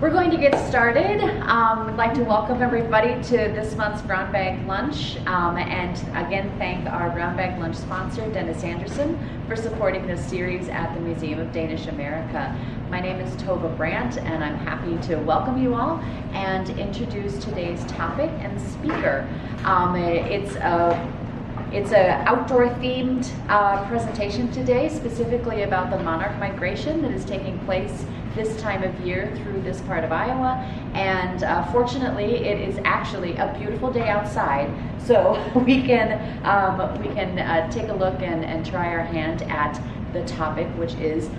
We're going to get started. I'd like to welcome everybody to this month's Brown Bag Lunch, and again thank our Brown Bag Lunch sponsor, Dennis Andersen, for supporting this series at the Museum of Danish America. My name is Tova Brandt, and I'm happy to welcome you all and introduce today's topic and speaker. It's an outdoor-themed presentation today, specifically about the monarch migration that is taking place this time of year through this part of Iowa. And fortunately, it is actually a beautiful day outside, so we can take a look and try our hand at the topic, which is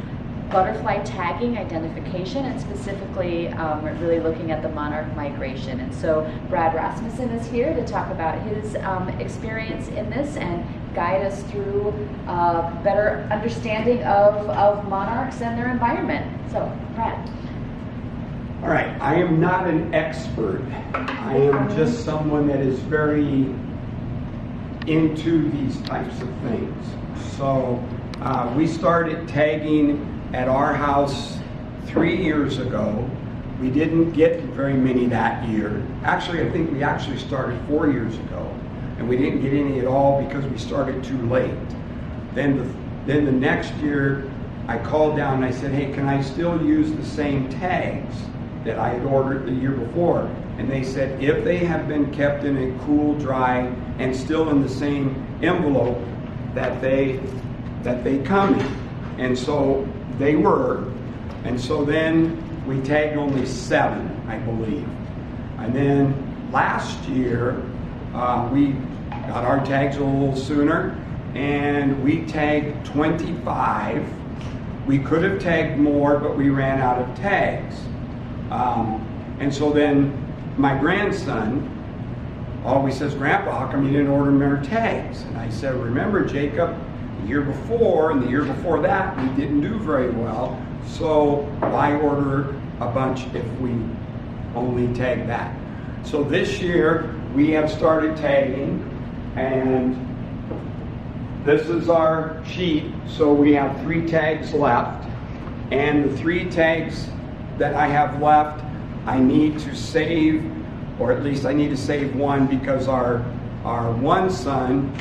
butterfly tagging identification, and specifically we're really looking at the monarch migration. And so Brad Rasmussen is here to talk about his experience in this and guide us through better understanding of monarchs and their environment. So, Brad. All right, I am not an expert. I am just someone that is very into these types of things. So we started tagging at our house 3 years ago. We didn't get very many that year. Actually, I think we actually started 4 years ago, and we didn't get any at all because we started too late. Then the next year, I called down and I said, hey, can I still use the same tags that I had ordered the year before? And they said, if they have been kept in a cool, dry, and still in the same envelope that they come in. And so they were. And so then we tagged only 7, I believe. And then last year, we got our tags a little sooner, and we tagged 25. We could have tagged more, but we ran out of tags. And so then my grandson always says, Grandpa, how come you didn't order more tags? And I said, remember, Jacob, the year before and the year before that, we didn't do very well. So why order a bunch if we only tag that? So this year, we have started tagging, and this is our sheet. So we have 3 tags left, and the 3 tags that I have left, I need to save, or at least I need to save one, because our one son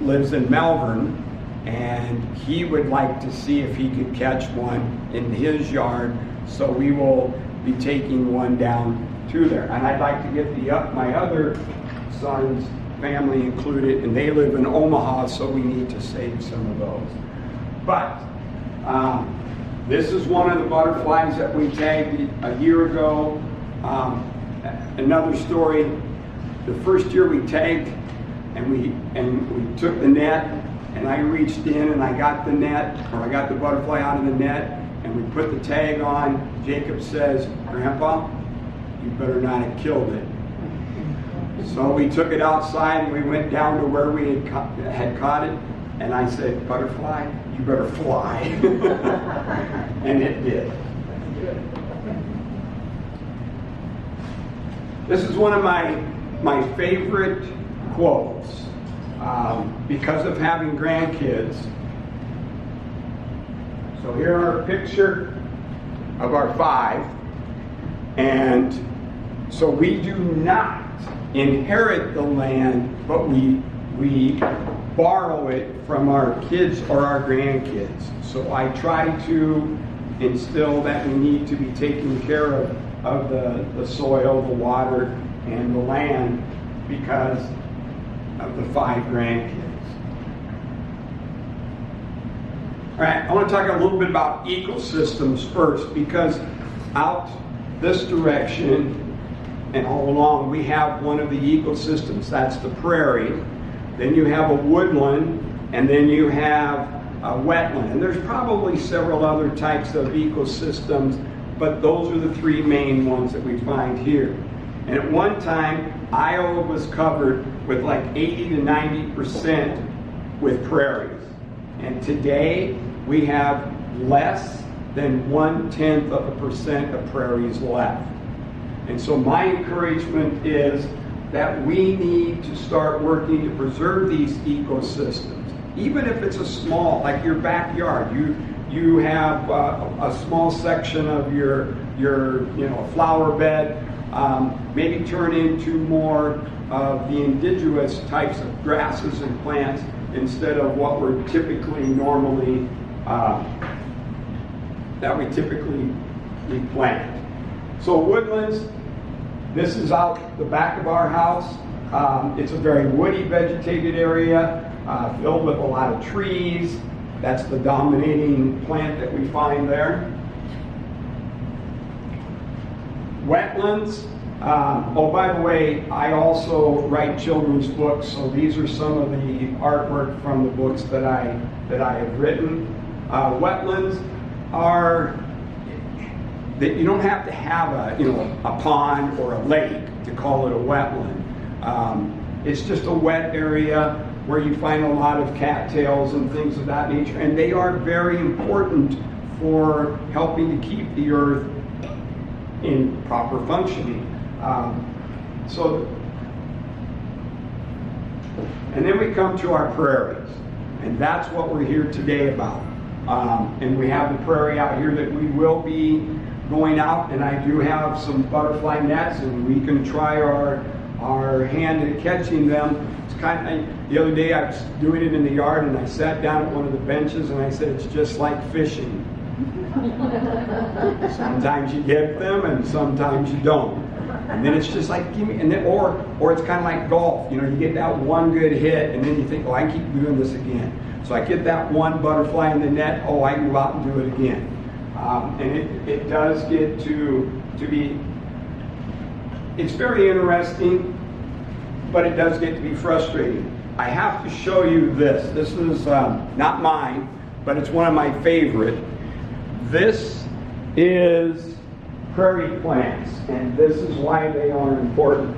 lives in Melbourne, and he would like to see if he could catch one in his yard. So we will be taking one down to there, and I'd like to get my other son's family included, and they live in Omaha, so we need to save some of those. But this is one of the butterflies that we tagged a year ago. Another story, the first year we tagged, and we took the net, and I reached in and I got the net, or I got the butterfly out of the net, and we put the tag on. Jacob says, Grandpa, you better not have killed it. So we took it outside and we went down to where we had caught it, and I said, butterfly, you better fly. And it did. This is one of my favorite quotes because of having grandkids. So here are a picture of our 5, and so we do not inherit the land, but we borrow it from our kids or our grandkids. So I try to instill that we need to be taking care of the soil, the water, and the land because of the 5 grandkids. All right, I want to talk a little bit about ecosystems first, because out this direction and all along we have one of the ecosystems. That's the prairie. Then you have a woodland, and then you have a wetland. And there's probably several other types of ecosystems, but those are the 3 main ones that we find here. And at one time, Iowa was covered with like 80 to 90% with prairies. And today, we have less than 0.1% of prairies left. And so my encouragement is that we need to start working to preserve these ecosystems. Even if it's a small, like your backyard, you have a small section of your your flower bed, maybe turn into more of the indigenous types of grasses and plants instead of what we're typically normally we plant. So woodlands, this is out the back of our house. It's a very woody vegetated area filled with a lot of trees. That's the dominating plant that we find there. Wetlands. Oh, by the way, I also write children's books, so these are some of the artwork from the books that I have written. Wetlands are that you don't have to have a pond or a lake to call it a wetland. It's just a wet area where you find a lot of cattails and things of that nature, and they are very important for helping to keep the earth in proper functioning. And then we come to our prairies, and that's what we're here today about. And we have the prairie out here that we will be going out, and I do have some butterfly nets, and we can try our hand at catching them. It's kind of, the other day I was doing it in the yard, and I sat down at one of the benches, and I said, it's just like fishing. Sometimes you get them, and sometimes you don't. And then it's just like, or it's kind of like golf. You get that one good hit, and then you think, oh, I keep doing this again. So I get that one butterfly in the net, oh, I can go out and do it again. And it does get to be, it's very interesting, but it does get to be frustrating. I have to show you this. This is not mine, but it's one of my favorite. This is prairie plants, and this is why they are important.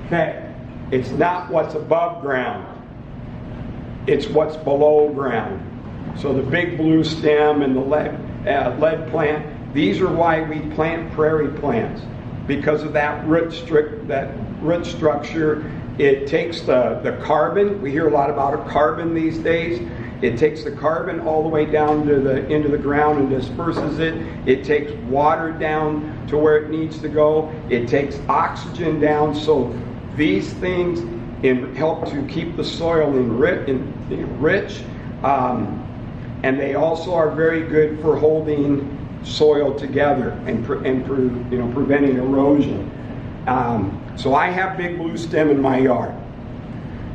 Okay, it's not what's above ground, it's what's below ground. So the big blue stem and the lead plant, these are why we plant prairie plants, because of that root structure. It takes the carbon. We hear a lot about carbon these days. It takes the carbon all the way down to into the ground and disperses it. It takes water down to where it needs to go. It takes oxygen down. So these things help to keep the soil rich, and they also are very good for holding soil together and preventing erosion. So I have big blue stem in my yard.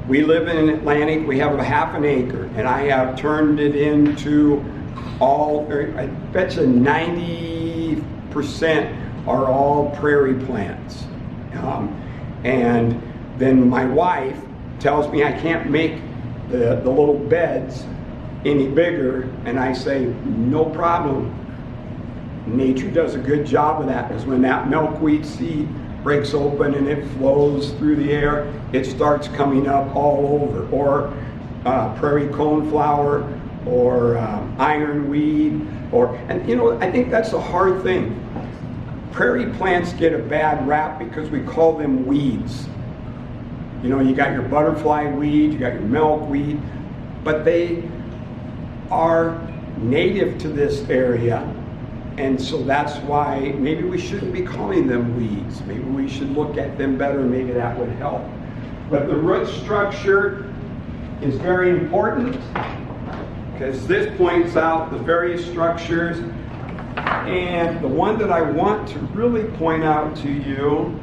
We live in Atlantic. We have a half an acre, and I have turned it into I bet you 90% are all prairie plants. And then my wife tells me I can't make the little beds any bigger, and I say, no problem. Nature does a good job of that, because when that milkweed seed breaks open and it flows through the air, it starts coming up all over. Or prairie coneflower, or ironweed, I think that's the hard thing. Prairie plants get a bad rap because we call them weeds. You got your butterfly weed, you got your milkweed, but they are native to this area. And so that's why maybe we shouldn't be calling them weeds. Maybe we should look at them better. Maybe that would help. But the root structure is very important, because this points out the various structures. And the one that I want to really point out to you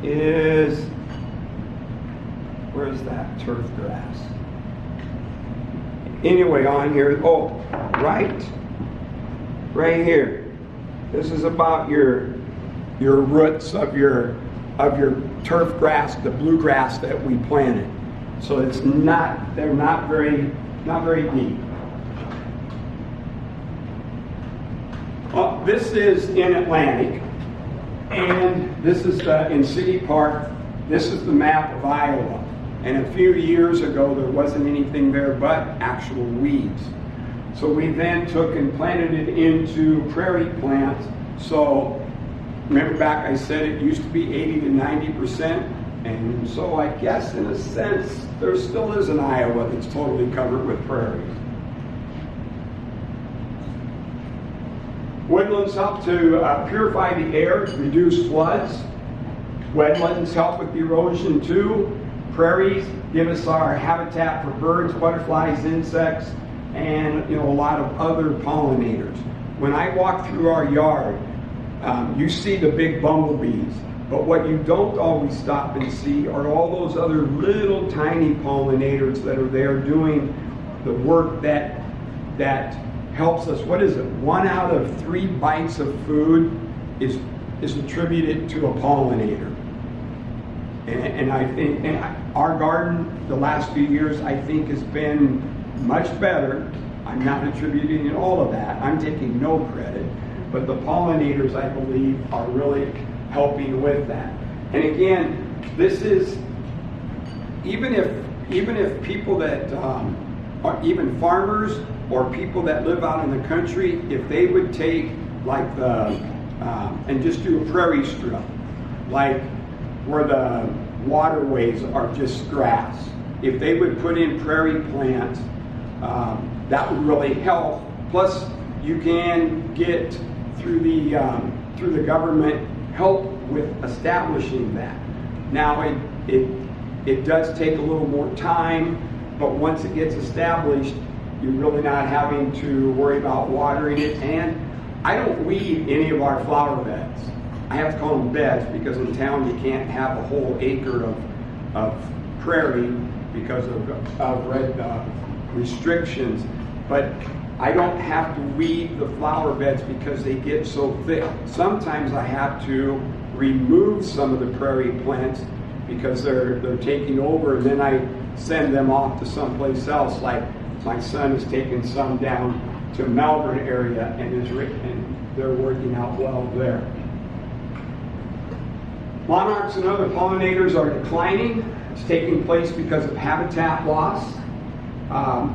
is, where's that turf grass? Anyway, on here, right here. This is about your roots of your turf grass, the bluegrass that we planted. So they're not very deep. Well, this is in Atlantic, and this is in City Park. This is the map of Iowa. And a few years ago, there wasn't anything there but actual weeds. So we then took and planted it into prairie plants. So remember back I said it used to be 80 to 90% And so I guess in a sense, there still is an Iowa that's totally covered with prairies. Woodlands help to purify the air, reduce floods. Wetlands help with erosion too. Prairies give us our habitat for birds, butterflies, insects, and a lot of other pollinators. When I walk through our yard, you see the big bumblebees, but what you don't always stop and see are all those other little tiny pollinators that are there doing the work that helps us. What is it? 1 out of 3 bites of food is attributed to a pollinator. And I think our garden the last few years, I think, has been much better. I'm not attributing all of that. I'm taking no credit. But the pollinators, I believe, are really helping with that. And again, this is, even if people that are even farmers or people that live out in the country, if they would take like and just do a prairie strip, like where the waterways are just grass, if they would put in prairie plants, that would really help. Plus, you can get through the government help with establishing that. Now, it does take a little more time, but once it gets established, you're really not having to worry about watering it. And I don't weed any of our flower beds. I have to call them beds because in town you can't have a whole acre of prairie because of red restrictions. But I don't have to weed the flower beds because they get so thick. Sometimes I have to remove some of the prairie plants because they're taking over, and then I send them off to someplace else. Like my son has taken some down to Melbourne area and they're working out well there. Monarchs and other pollinators are declining. It's taking place because of habitat loss,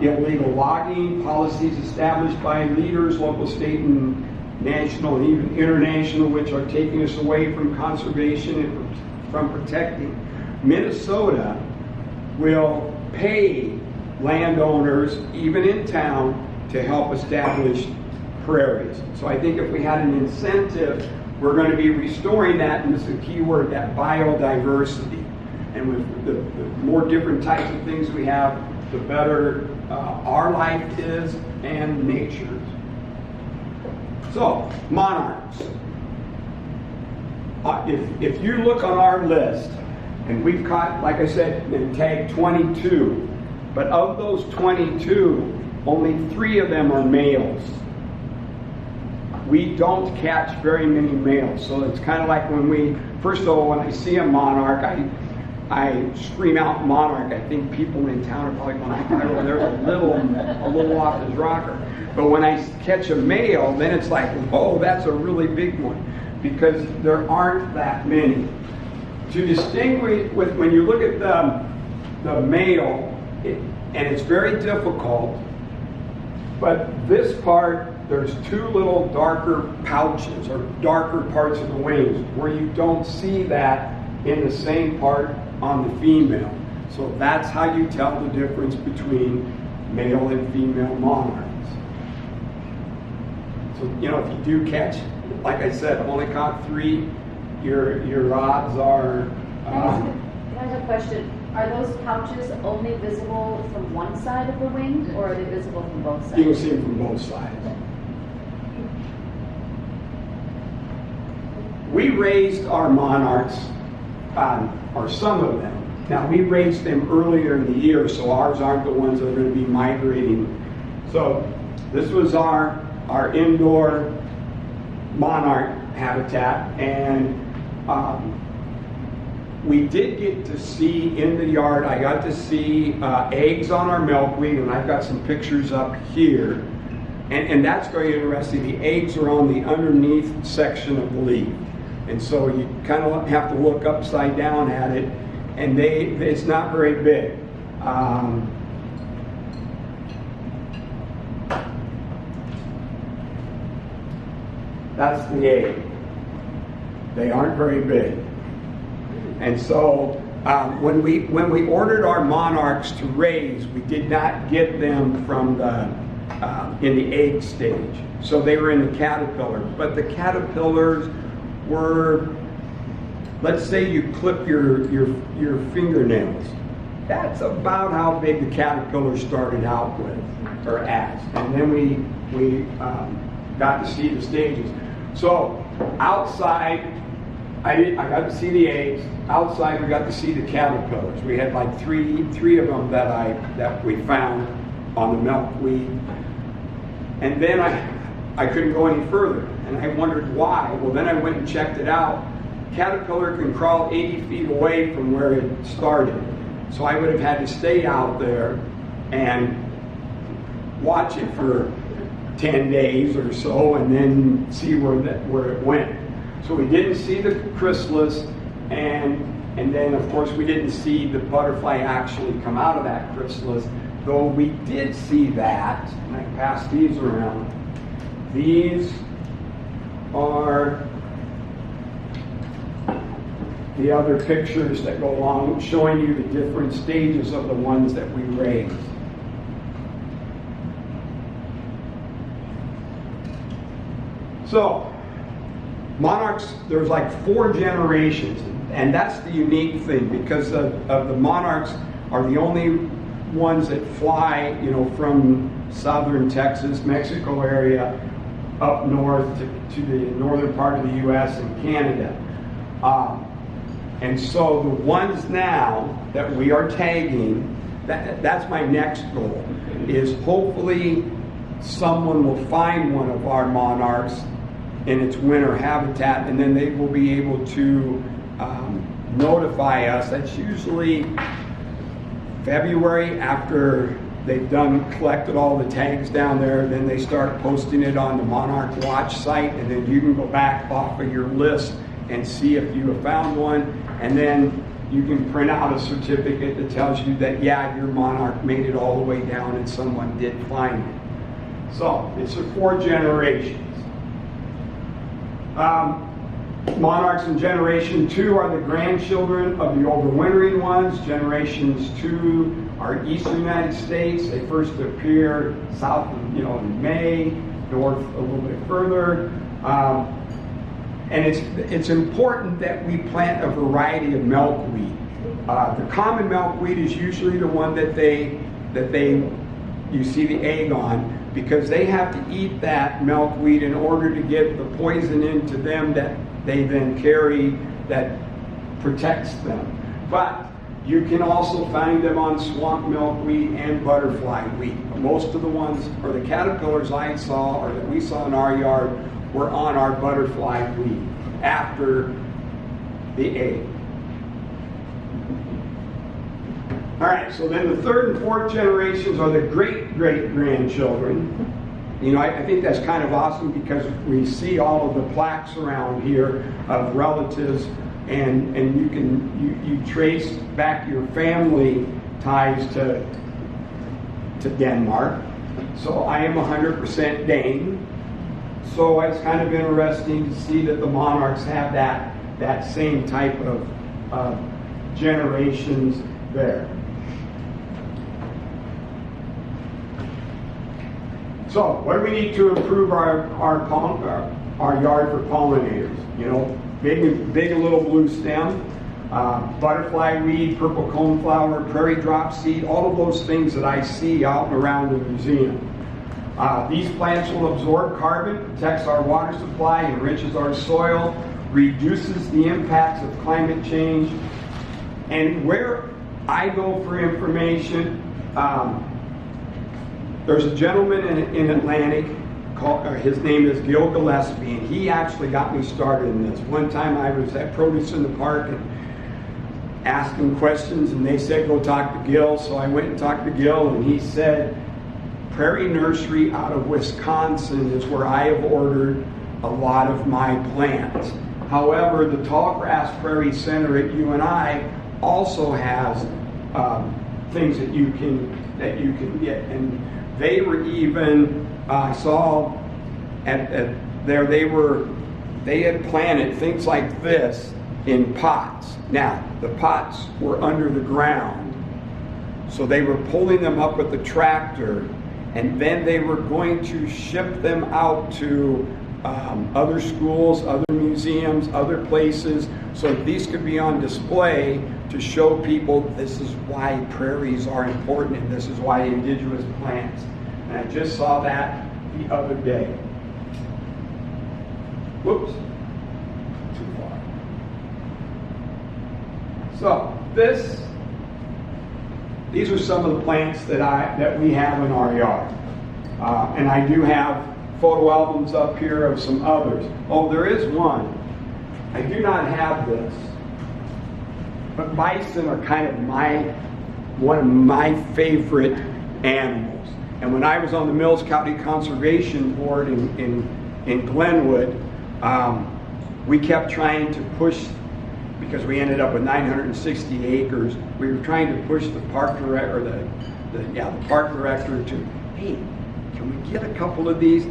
illegal logging, policies established by leaders, local, state, and national, and even international, which are taking us away from conservation and from protecting. Minnesota will pay landowners, even in town, to help establish prairies. So I think if we had an incentive, we're going to be restoring that, and this is a key word, that biodiversity. And with the more different types of things we have, the better our life is and nature's. So, monarchs. If you look on our list, and we've caught, like I said, and tagged 22, but of those 22, only 3 of them are males. We don't catch very many males, so it's kind of like first of all, when I see a monarch, I scream out monarch. I think people in town are probably going, there's a little off his rocker. But when I catch a male, then it's like, whoa, that's a really big one, because there aren't that many. To distinguish, when you look at the male, and it's very difficult, but this part, there's 2 little darker pouches or darker parts of the wings where you don't see that in the same part on the female. So that's how you tell the difference between male and female monarchs. So, if you do catch, like I said, I've only caught 3, your odds are... Can I ask a question? Are those pouches only visible from one side of the wing, or are they visible from both sides? You can see them from both sides. We raised our monarchs, or some of them. Now, we raised them earlier in the year, so ours aren't the ones that are going to be migrating. So this was our indoor monarch habitat, and we did get to see in the yard, I got to see eggs on our milkweed, and I've got some pictures up here. And that's very interesting. The eggs are on the underneath section of the leaf. And so you kind of have to look upside down at it, and it's not very big. That's the egg. They aren't very big. And so When we ordered our monarchs to raise, we did not get them from the in the egg stage, so they were in the caterpillar. But the caterpillars were, let's say you clip your fingernails. That's about how big the caterpillar started out with, or as. And then we got to see the stages. So outside, I got to see the eggs. Outside, we got to see the caterpillars. We had like three of them that we found on the milkweed. And then I couldn't go any further, and I wondered why. Well, then I went and checked it out. Caterpillar can crawl 80 feet away from where it started. So I would have had to stay out there and watch it for 10 days or so, and then see where it went. So we didn't see the chrysalis, and then of course we didn't see the butterfly actually come out of that chrysalis, though we did see that, and I pass these around. These are the other pictures that go along showing you the different stages of the ones that we raised. So, monarchs, there's like 4 generations, and that's the unique thing, because of the monarchs are the only ones that fly, from southern Texas, Mexico area, up north to the northern part of the U.S. and Canada. And so the ones now that we are tagging, that's my next goal, is hopefully someone will find one of our monarchs in its winter habitat, and then they will be able to notify us. That's usually February, after they've collected all the tags down there. Then they start posting it on the Monarch Watch site, and then you can go back off of your list and see if you have found one, and then you can print out a certificate that tells you that, yeah, your monarch made it all the way down and someone did find it. So it's 4 generations. Monarchs in Generation 2 are the grandchildren of the overwintering ones. Generations 2 are Eastern United States. They first appear south, in May, north a little bit further. And it's important that we plant a variety of milkweed. The common milkweed is usually the one that you see the egg on, because they have to eat that milkweed in order to get the poison into them that they then carry that protects them. But you can also find them on swamp milkweed and butterfly weed. Most of the ones, or the caterpillars I saw, or that we saw in our yard, were on our butterfly weed after the egg. All right, so then the 3rd and 4th generations are the great-great-grandchildren. I think that's kind of awesome, because we see all of the plaques around here of relatives, and you trace back your family ties to Denmark. So I am 100% Dane. So it's kind of interesting to see that the monarchs have that same type of generations there. So, what do we need to improve our yard for pollinators? Big and little blue stem, butterfly weed, purple coneflower, prairie drop seed, all of those things that I see out and around the museum. These plants will absorb carbon, protects our water supply, enriches our soil, reduces the impacts of climate change. And where I go for information, there's a gentleman in Atlantic, his name is Gil Gillespie, and he actually got me started in this. One time I was at Produce in the Park and asking questions, and they said, go talk to Gil. So I went and talked to Gil, and he said, Prairie Nursery out of Wisconsin is where I have ordered a lot of my plants. However, the Tallgrass Prairie Center at UNI also has things that you can get, and they were even I saw at there they had planted things like this in pots. Now, the pots were under the ground, so they were pulling them up with the tractor, and then they were going to ship them out to other schools, other museums, other places, so that these could be on display to show people this is why prairies are important and this is why indigenous plants. And I just saw that the other day. Whoops, too far. So these are some of the plants that we have in our yard. And I do have photo albums up here of some others. Oh, there is one. I do not have this. But bison are kind of one of my favorite animals. And when I was on the Mills County Conservation Board in Glenwood, we kept trying to push, because we ended up with 960 acres, we were trying to push the park director, the park director to, hey, can we get a couple of these?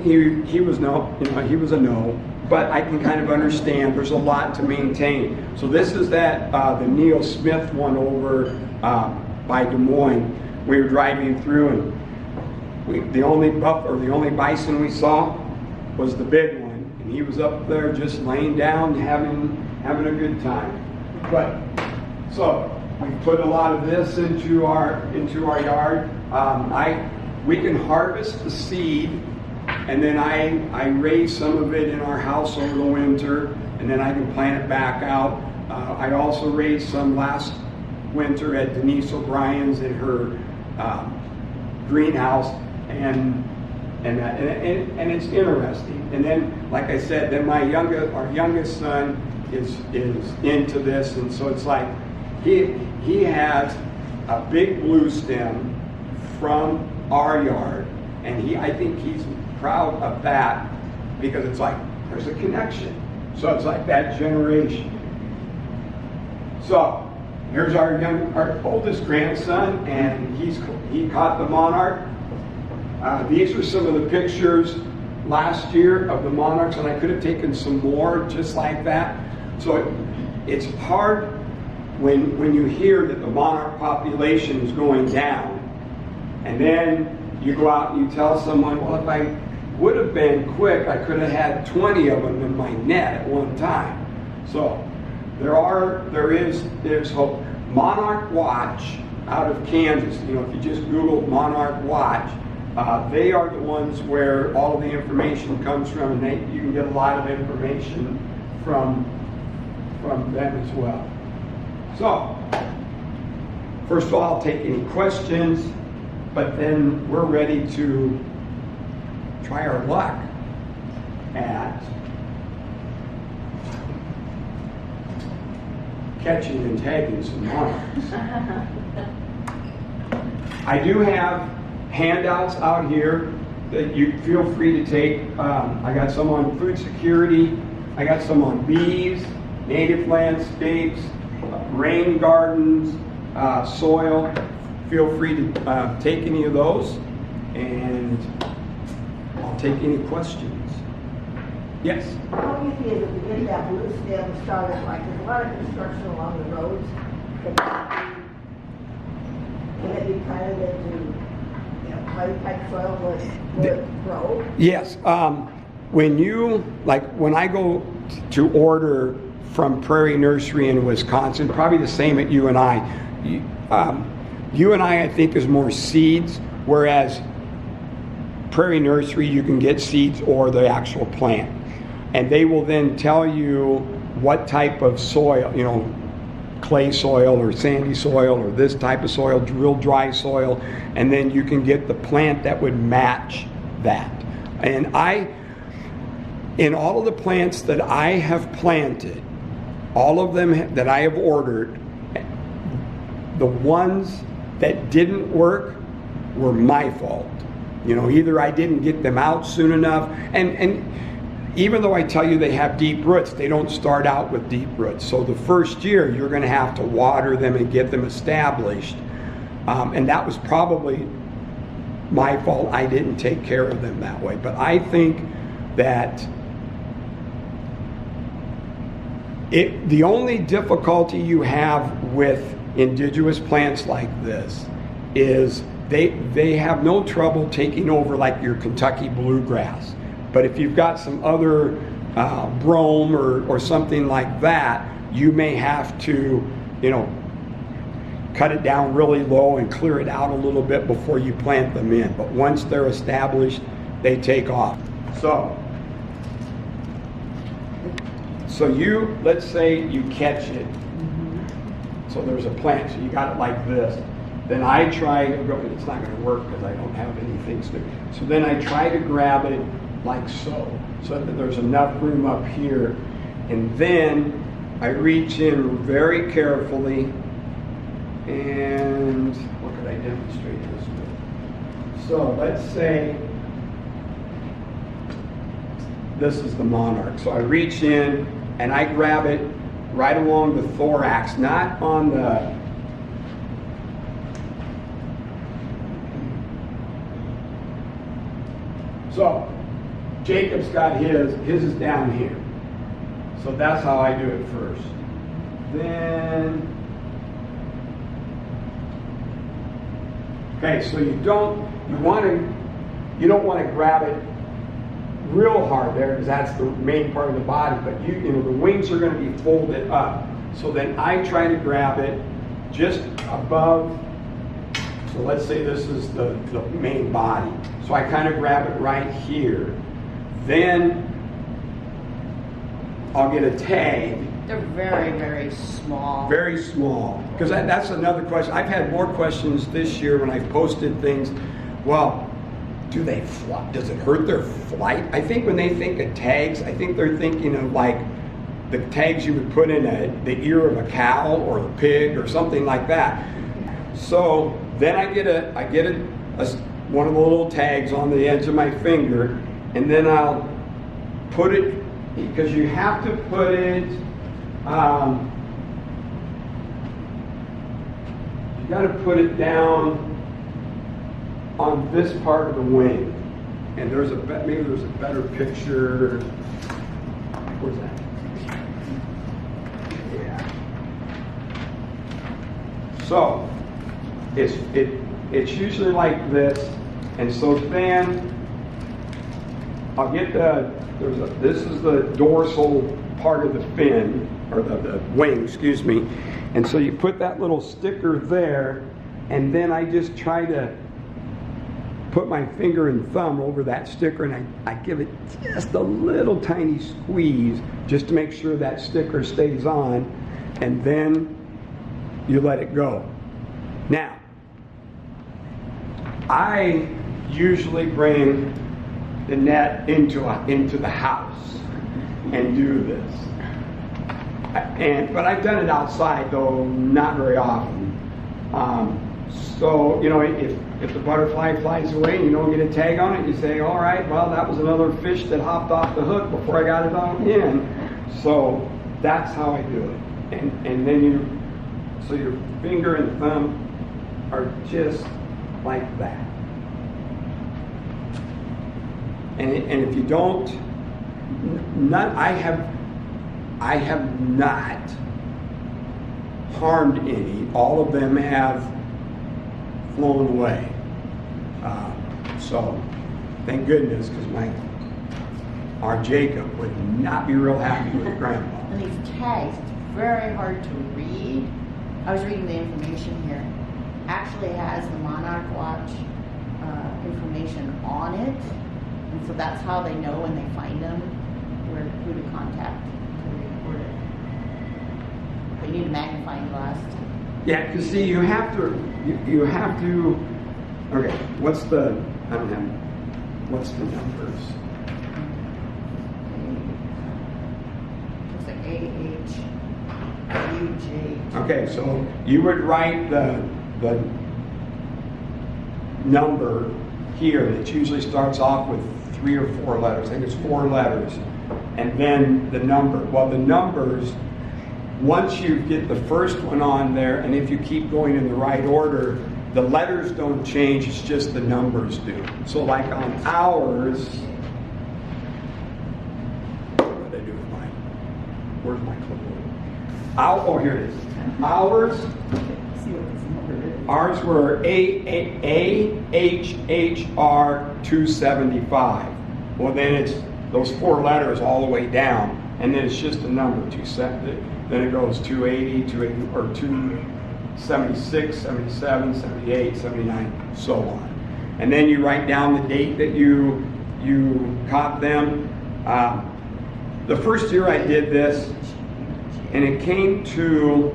He was no, he was a no, but I can kind of understand there's a lot to maintain. So this is the Neil Smith one over by Des Moines. We were driving through, and the only bison we saw was the big one, and he was up there just laying down, having a good time. But so we put a lot of this into our yard. We can harvest the seed, and then I raise some of it in our house over the winter, and then I can plant it back out. I also raised some last winter at Denise O'Brien's in her greenhouse, and it's interesting. And then, like I said, then our youngest son is into this, and so it's like he has a big blue stem from our yard, and I think he's proud of that, because it's like there's a connection. So it's like that generation. So here's our oldest grandson, and he caught the monarch. These are some of the pictures last year of the monarchs, and I could have taken some more just like that. So it's hard when you hear that the monarch population is going down, and then you go out and you tell someone, well, if I would have been quick, I could have had 20 of them in my net at one time. So there's hope. Monarch Watch out of Kansas, if you just Google Monarch Watch, they are the ones where all of the information comes from, and you can get a lot of information from them as well. So, first of all, I'll take any questions, but then we're ready to try our luck at catching and tagging some monarchs. I do have handouts out here that you feel free to take. I got some on food security, I got some on bees, native landscapes, rain gardens, soil. Feel free to take any of those, and I'll take any questions. Yes? How do you feel that we get that blue stem started? Like, there's a lot of construction along the roads. Can it be planted into clay type soil where it grow? Yes. When I go to order from Prairie Nursery in Wisconsin, probably the same at you and I. You and I think, is more seeds, whereas Prairie Nursery, you can get seeds or the actual plant. And they will then tell you what type of soil, clay soil or sandy soil or this type of soil, real dry soil, and then you can get the plant that would match that. And in all of the plants that I have planted, all of them that I have ordered, the ones that didn't work were my fault. Either I didn't get them out soon enough, and even though I tell you they have deep roots, they don't start out with deep roots. So the first year, you're going to have to water them and get them established. And that was probably my fault. I didn't take care of them that way. But I think that The only difficulty you have with indigenous plants like this is they have no trouble taking over like your Kentucky bluegrass. But if you've got some other brome or something like that, you may have to, cut it down really low and clear it out a little bit before you plant them in. But once they're established, they take off. So let's say you catch it. So there's a plant, so you got it like this. Then I try, it's not going to work because I don't have anything to. So then I try to grab it like so that there's enough room up here. And then I reach in very carefully, and what could I demonstrate this with? So let's say this is the Monarch. So I reach in and I grab it right along the thorax, not on the So Jacob's got his is down here. So that's how I do it first. Then, okay, so you don't want to grab it real hard there because that's the main part of the body, but the wings are going to be folded up. So then I try to grab it just above. So let's say this is the main body. So I kind of grab it right here. Then I'll get a tag. They're very, very small. Very small. Because that's another question. I've had more questions this year when I've posted things. Well, do they fly? Does it hurt their flight? I think when they think of tags, I think they're thinking of like the tags you would put in the ear of a cow or a pig or something like that. So then I get one of the little tags on the edge of my finger, and then I'll put it, because you have to put it, you got to put it down on this part of the wing. And maybe there's a better picture. Where's that? Yeah. So it's usually like this, and so then I'll get this is the dorsal part of the fin, or the wing, excuse me. And so you put that little sticker there, and then I just try to put my finger and thumb over that sticker, and I give it just a little tiny squeeze just to make sure that sticker stays on, and then you let it go. Now, I usually bring the net into the house and do this. But I've done it outside, though not very often. So, if the butterfly flies away and you don't get a tag on it, you say, all right, well, that was another fish that hopped off the hook before I got it on in. So that's how I do it. And then so your finger and thumb are just like that. And if you don't, I have not harmed any. All of them have flown away. So thank goodness, because our Jacob would not be real happy with Grandpa. And these tags, it's very hard to read. I was reading the information here. Actually has the Monarch Watch information on it, and so that's how they know when they find them who to contact to report it. But you need a magnifying glass. Yeah, because see, you have to. Okay, what's the numbers? Looks like AHUJ. Okay, so you would write the number here that usually starts off with 3 or 4 letters. I think it's 4 letters. And then the number. Well, the numbers, once you get the first one on there, and if you keep going in the right order, the letters don't change, it's just the numbers do. So like on ours, what did I do with mine? Where's my clipboard? Oh, here it is. Ours were AHHR 275. Well, then it's those 4 letters all the way down, and then it's just a number, 270. Then it goes 280, 280, or 276, 77, 78, 79, so on. And then you write down the date that you caught them. The first year I did this, and it came to,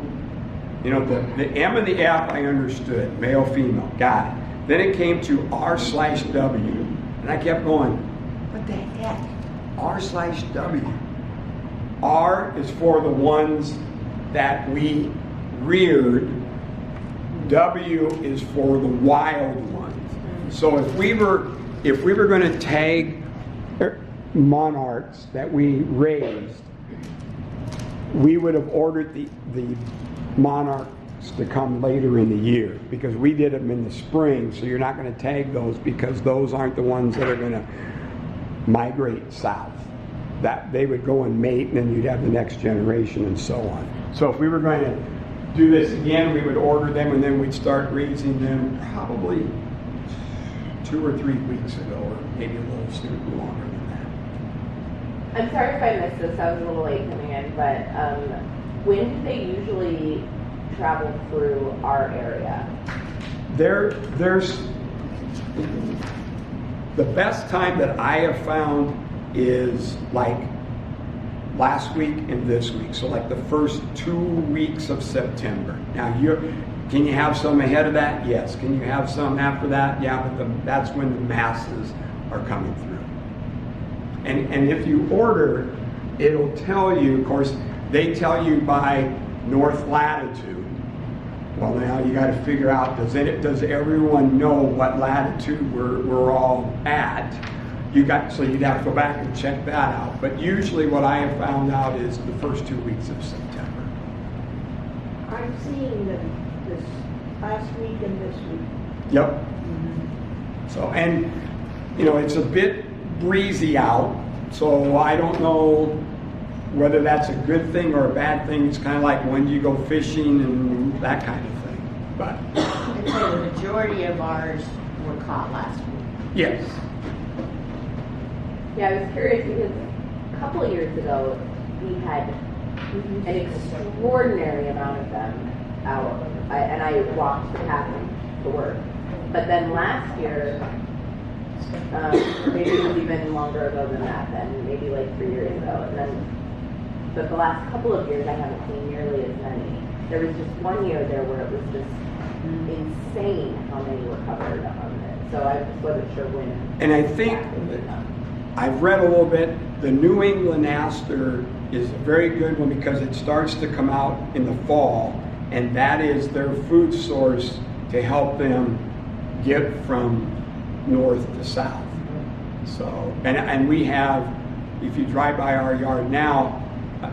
the M and the F I understood, male, female, got it. Then it came to R/W, and I kept going, what the heck? R/W. R is for the ones that we reared. W is for the wild ones. So if we were going to tag monarchs that we raised, we would have ordered the monarchs to come later in the year, because we did them in the spring, so you're not going to tag those because those aren't the ones that are going to migrate south. That they would go and mate, and then you'd have the next generation and so on. So if we were going to do this again, we would order them, and then we'd start raising them probably 2 or 3 weeks ago, or maybe a little sooner, longer than that. I'm sorry if I missed this, I was a little late coming in, but when do they usually travel through our area? There's the best time that I have found is like last week and this week. So like the first 2 weeks of September. Now can you have some ahead of that? Yes. Can you have some after that? Yeah, but that's when the masses are coming through. And if you order, it'll tell you, of course, they tell you by north latitude. Well, now you got to figure out, does everyone know what latitude we're all at? So you'd have to go back and check that out. But usually what I have found out is the first 2 weeks of September. I'm seeing them this last week and this week. Yep. So, and it's a bit breezy out, so I don't know whether that's a good thing or a bad thing. It's kind of like when you go fishing and that kind of thing. But I'd say the majority of ours were caught last week. yes. Yeah, I was curious because a couple of years ago, we had an extraordinary amount of them out, and I walked the path to work. But then last year, maybe it was even longer ago than that, then maybe like 3 years ago. But the last couple of years, I haven't seen nearly as many. There was just 1 year there where it was just insane how many were covered on it. So I just wasn't sure when. And I think I've read a little bit. The New England aster is a very good one because it starts to come out in the fall, and that is their food source to help them get from north to south. So, and we have, if you drive by our yard now,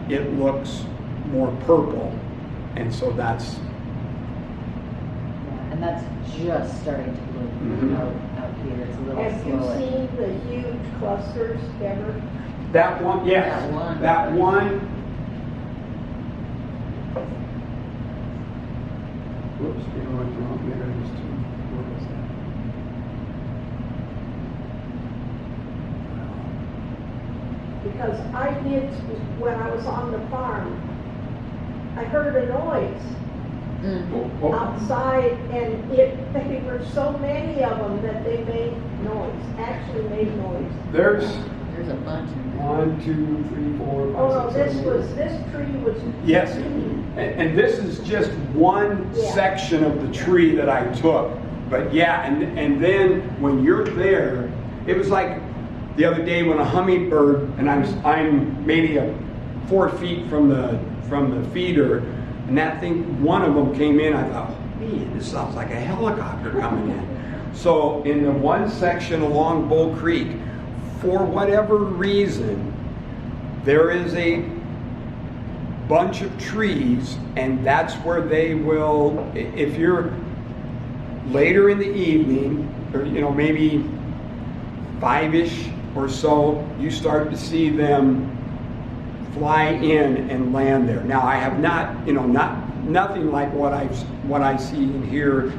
it looks more purple, and so that's. And that's just starting to bloom out here. It's a little Have you slower. seen the huge clusters ever? That one, yes. That one. Whoops, you know what, maybe I just what was that? Because I did, when I was on the farm, I heard a noise outside, and there were so many of them that they made noise, actually made noise. There's a bunch. 1, 2, 3, 4, 5, Oh, no, 6, 7, 8. this tree was. Yes, and this is just one section of the tree that I took. But yeah, and then when you're there, it was like the other day when a hummingbird, and I'm maybe 4 feet from the feeder, and that thing, one of them came in. I thought, man, this sounds like a helicopter coming in. So in the one section along Bull Creek, for whatever reason, there is a bunch of trees, and that's where they will, if you're later in the evening, or maybe 5-ish or so, you start to see them fly in and land there. Now, I have not, nothing like what I see and hear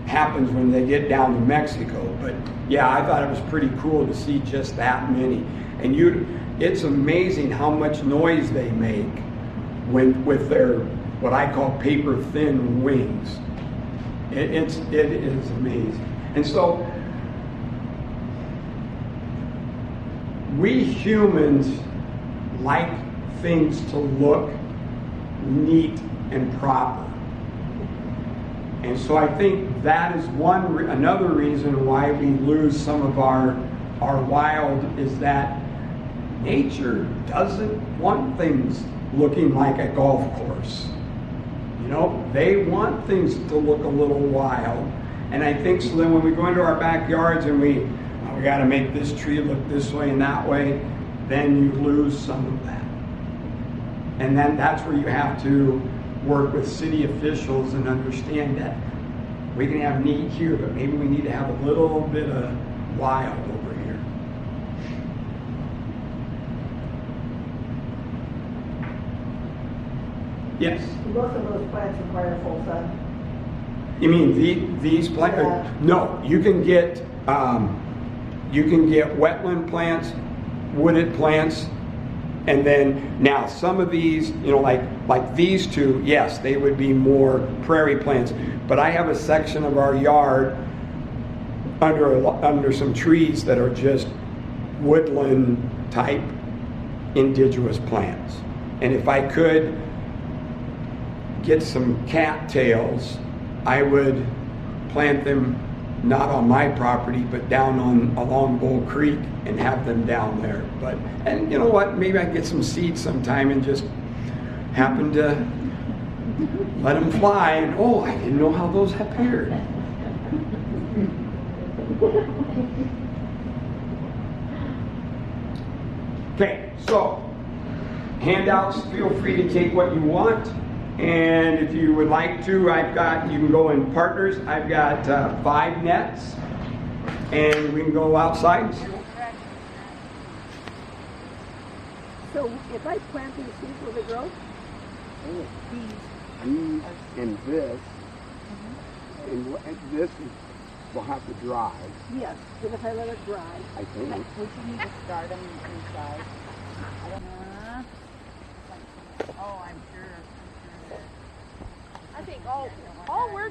happens when they get down to Mexico. But yeah, I thought it was pretty cool to see just that many. And it's amazing how much noise they make with their, what I call paper thin wings. It is amazing. And so we humans like things to look neat and proper. And so I think that is another reason why we lose some of our wild, is that nature doesn't want things looking like a golf course. They want things to look a little wild. And I think so then when we go into our backyards and we got to make this tree look this way and that way, then you lose some of that. And then that's where you have to work with city officials and understand that we can have neat here, but maybe we need to have a little bit of wild over here. Yes? Most of those plants require full sun. You mean these plants? Yeah. No, you can get wetland plants, wooded plants, and then now some of these, like these two, yes, they would be more prairie plants. But I have a section of our yard under some trees that are just woodland type indigenous plants. And if I could get some cattails, I would plant them not on my property, but down along Bull Creek and have them down there. And you know what? Maybe I can get some seeds sometime and just happen to let them fly. And oh, I didn't know how those appeared. Okay, so handouts. Feel free to take what you want. And if you would like to, you can go in partners. I've got 5 nets, and we can go outside. So if I plant these seeds, will they grow? These and this, and this will have to dry. Yes, but if I let it dry. I think. Would you need to start them inside? I don't know. Oh, I'm sure. I think all work